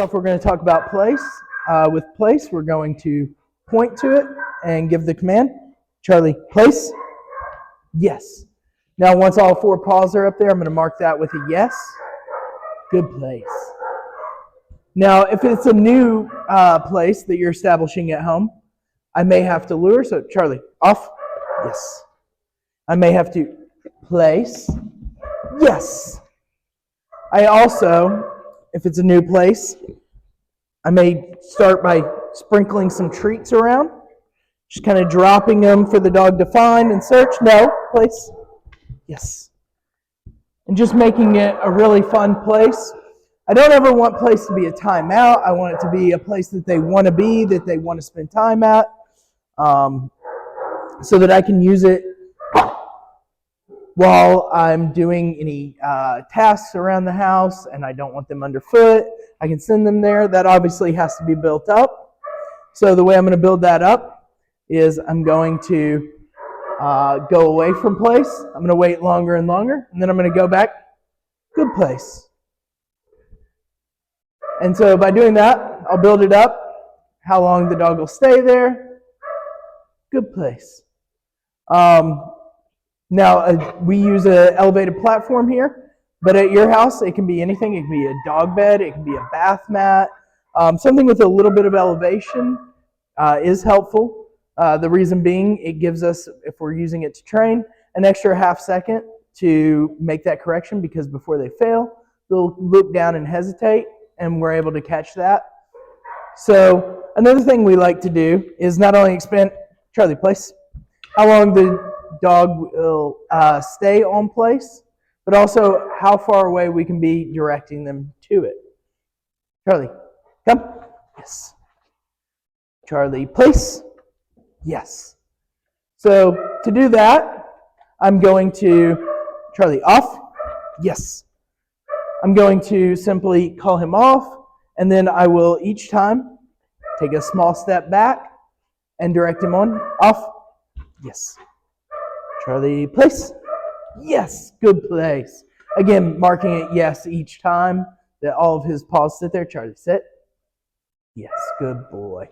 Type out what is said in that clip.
off, we're going to talk about place. With place, we're going to point to it and give the command. Charlie, place? Yes. Now, once all 4 paws are up there, I'm going to mark that with a yes. Good place. Now, if it's a new place that you're establishing at home, I may have to lure. So, Charlie, off? Yes. I may have to place. Yes. I also, if it's a new place, I may start by sprinkling some treats around. Just kind of dropping them for the dog to find and search. No, place. Yes. And just making it a really fun place. I don't ever want place to be a timeout. I want it to be a place that they want to be, that they want to spend time at, so that I can use it while I'm doing any tasks around the house and I don't want them underfoot. I can send them there. That obviously has to be built up. So the way I'm going to build that up is I'm going to go away from place. I'm going to wait longer and longer, and then I'm going to go back. Good place. And so by doing that, I'll build it up, how long the dog will stay there. Good place. Now, we use an elevated platform here, but at your house, it can be anything. It can be a dog bed, it can be a bath mat. Something with a little bit of elevation is helpful. The reason being, it gives us, if we're using it to train, an extra half second to make that correction, because before they fail, they'll look down and hesitate, and we're able to catch that. So another thing we like to do is not only expand, Charlie, place, how long the dog will stay on place, but also how far away we can be directing them to it. Charlie, come. Yes. Charlie, place. Yes. So to do that, I'm going to, Charlie, off. Yes. I'm going to simply call him off, and then I will each time take a small step back and direct him on. Off. Yes. Charlie, place. Yes. Good place. Again, marking it yes each time that all of his paws sit there. Charlie, sit. Yes. Good boy.